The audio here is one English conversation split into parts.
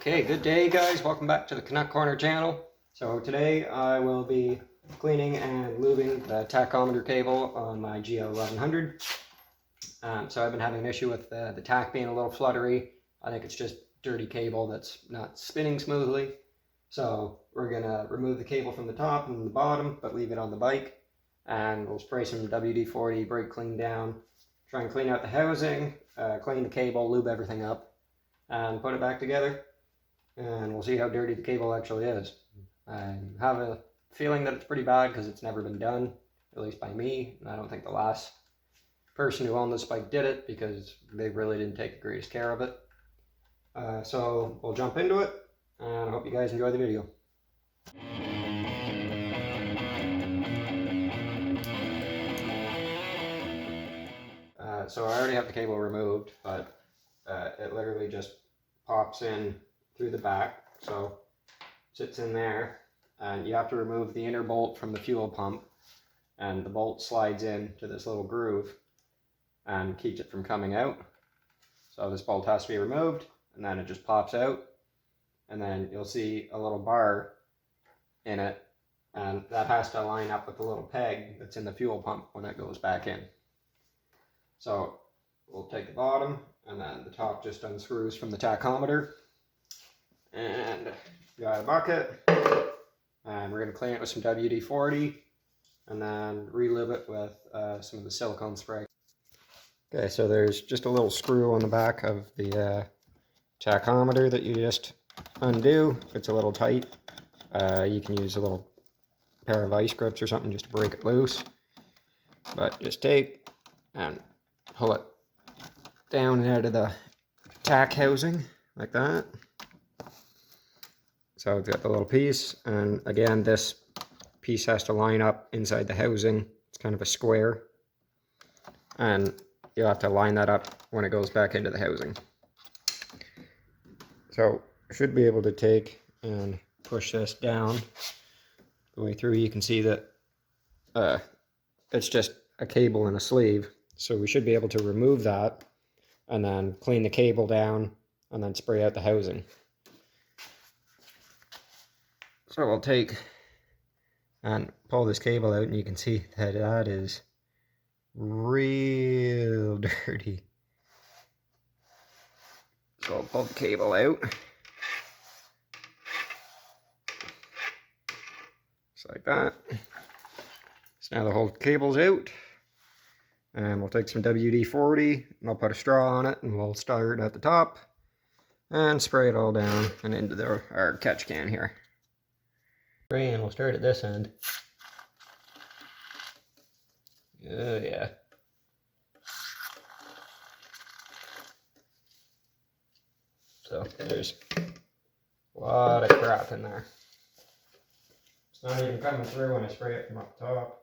Okay, good day guys, welcome back to the Canuck Corner channel. So today I will be cleaning and lubing the tachometer cable on my gl1100. So I've been having an issue with the tach being a little fluttery. I think it's just dirty cable that's not spinning smoothly. So we're going to remove the cable from the top and the bottom, but leave it on the bike. And we'll spray some WD-40, brake clean down, try and clean out the housing, clean the cable, lube everything up, and put it back together. And we'll see how dirty the cable actually is. I have a feeling that it's pretty bad because it's never been done, at least by me, and I don't think the last person who owned this bike did it because they really didn't take the greatest care of it. So we'll jump into it, and I hope you guys enjoy the video. So I already have the cable removed, but it literally just pops in through the back, so sits in there, and you have to remove the inner bolt from the fuel pump, and the bolt slides in to this little groove and keeps it from coming out. So this bolt has to be removed, and then it just pops out, and then you'll see a little bar in it, and that has to line up with the little peg that's in the fuel pump when it goes back in. So we'll take the bottom, and then the top just unscrews from the tachometer. And got a bucket, and we're going to clean it with some WD-40 and then re-lube it with some of the silicone spray. Okay, so there's just a little screw on the back of the tachometer that you just undo. If it's a little tight, you can use a little pair of vice grips or something just to break it loose. But just take and pull it down out of the tach housing like that. So I've got the little piece, and again this piece has to line up inside the housing. It's kind of a square, and you'll have to line that up when it goes back into the housing. So I should be able to take and push this down the way through. You can see that it's just a cable and a sleeve, so we should be able to remove that and then clean the cable down and then spray out the housing. So we'll take and pull this cable out, and you can see that that is real dirty. So I'll pull the cable out. Just like that. So now the whole cable's out. And we'll take some WD-40, and I'll put a straw on it, and we'll start at the top and spray it all down and into our catch can here. And we'll start at this end. Oh yeah. So there's a lot of crap in there. It's not even coming through when I spray it from up top.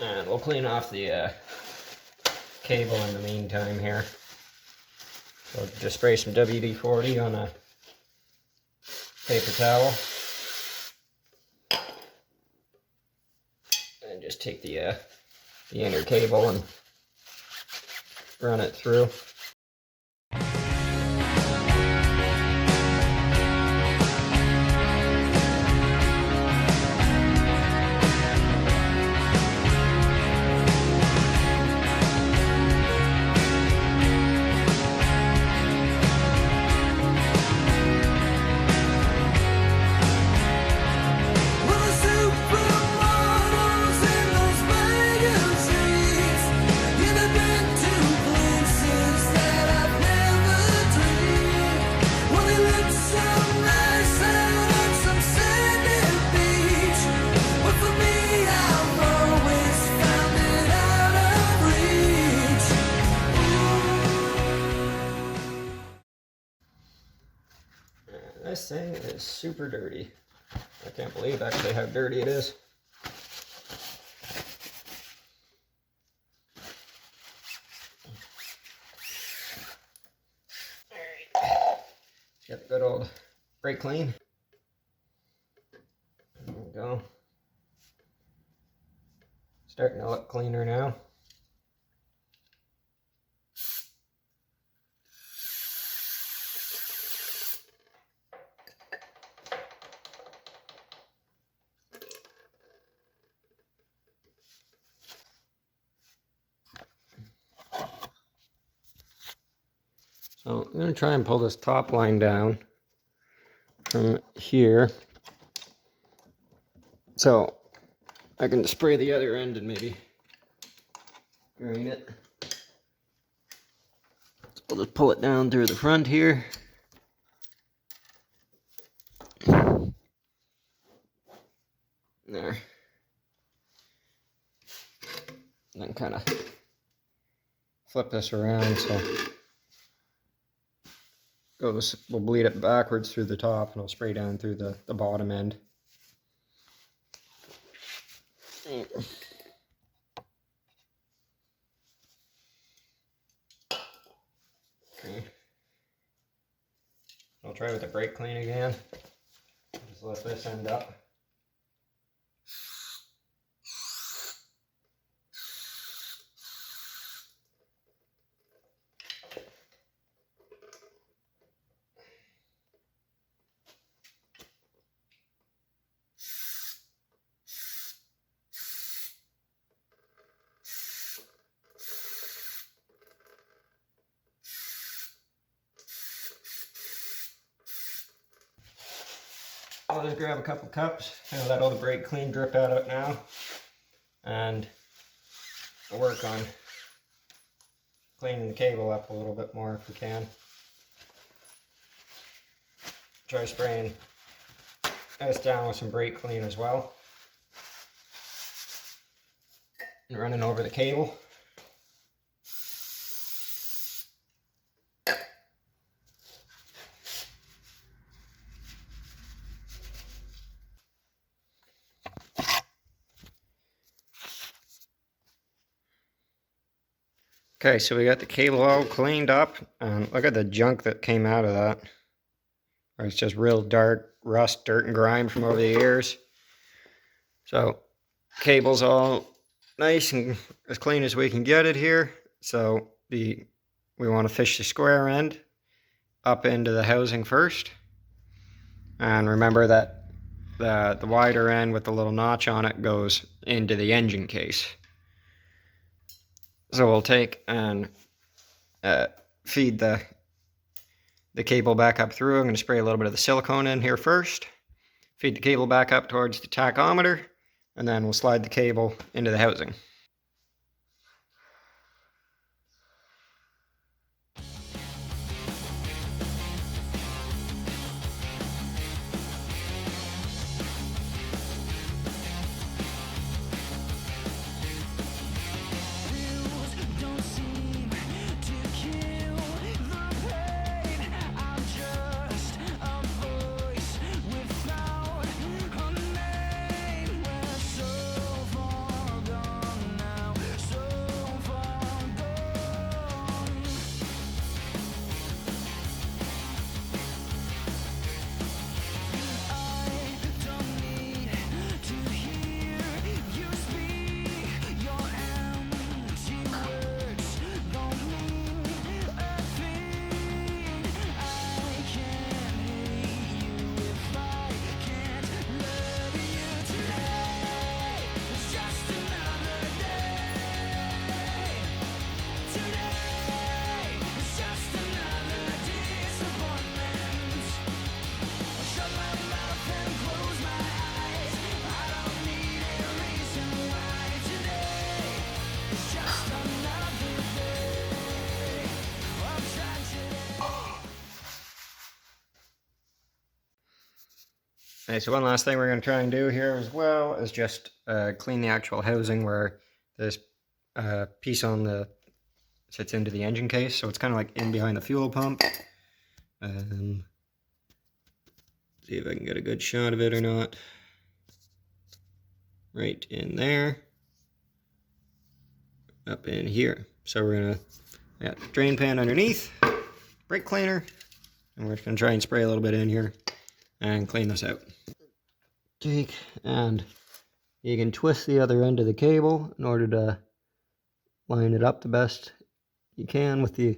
And we'll clean off the cable in the meantime here. So just spray some WD-40 on a paper towel. And just take the inner cable and run it through. This thing is super dirty. I can't believe actually how dirty it is. Get the good old brake clean. There we go. Starting to look cleaner now. So I'm going to try and pull this top line down from here, so I can spray the other end and maybe drain it. So I'll just pull it down through the front here. There. And then kind of flip this around so we'll bleed it backwards through the top, and I'll spray down through the bottom end. Okay. I'll try with the brake clean again. Just let this end up. I'll just grab a couple cups and let all the brake clean drip out of it now, and I'll work on cleaning the cable up a little bit more if we can. Try spraying this down with some brake clean as well, and running over the cable. Okay, so we got the cable all cleaned up, and look at the junk that came out of that. It's just real dark rust, dirt, and grime from over the years. So, cable's all nice and as clean as we can get it here. So we want to fish the square end up into the housing first, and remember that the wider end with the little notch on it goes into the engine case. So we'll take and feed the cable back up through. I'm going to spray a little bit of the silicone in here first, feed the cable back up towards the tachometer, and then we'll slide the cable into the housing. Okay, so one last thing we're going to try and do here as well is just clean the actual housing where this piece on the sits into the engine case. So it's kind of like in behind the fuel pump. See if I can get a good shot of it or not. Right in there. Up in here. So we're going to drain pan underneath, brake cleaner, And we're just going to try and spray a little bit in here and clean this out. Take and you can twist the other end of the cable in order to line it up the best you can with the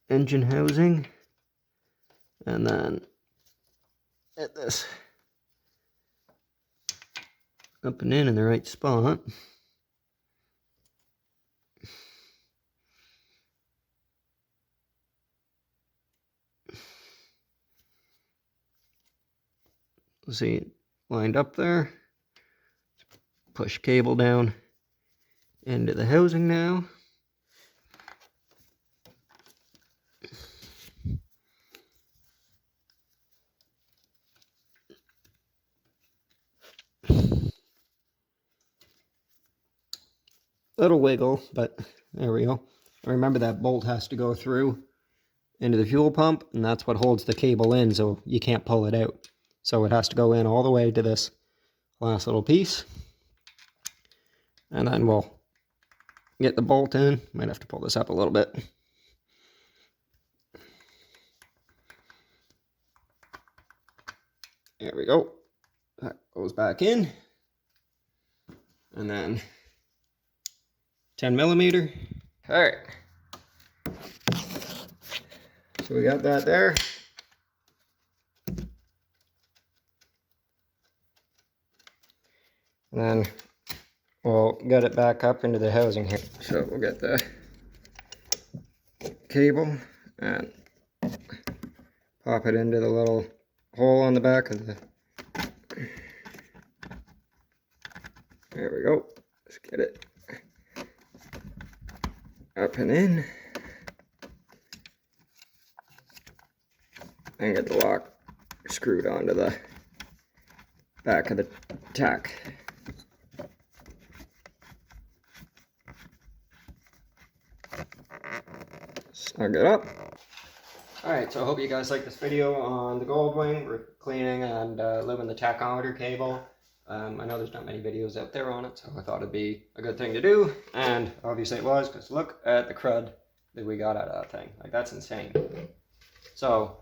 engine housing. And then get this up and in the right spot. See it lined up there. Push cable down into the housing now. Little wiggle, but there we go. Remember that bolt has to go through into the fuel pump, and that's what holds the cable in, so you can't pull it out. So it has to go in all the way to this last little piece. And then we'll get the bolt in. Might have to pull this up a little bit. There we go. That goes back in. And then 10 millimeter. All right. So we got that there. And then we'll get it back up into the housing here. So we'll get the cable and pop it into the little hole on the back of the... There we go. Let's get it up and in. And get the lock screwed onto the back of the tack. Snug it up. Alright, so I hope you guys like this video on the Goldwing. We're cleaning and living the tachometer cable. I know there's not many videos out there on it, so I thought it'd be a good thing to do. And obviously it was, because look at the crud that we got out of that thing. Like, that's insane. So,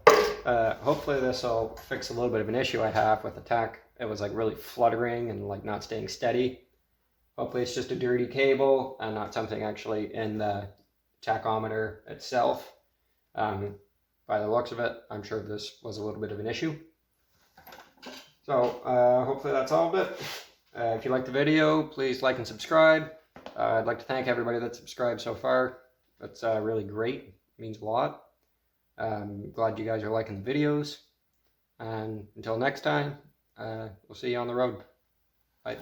hopefully this will fix a little bit of an issue I have with the tack. It was like really fluttering and like not staying steady. Hopefully it's just a dirty cable and not something actually in the tachometer itself. By the looks of it, I'm sure this was a little bit of an issue. So hopefully that solved it. If you liked the video, please like and subscribe. I'd like to thank everybody that subscribed so far. That's really great. It means a lot. Glad you guys are liking the videos. And until next time, we'll see you on the road. Bye.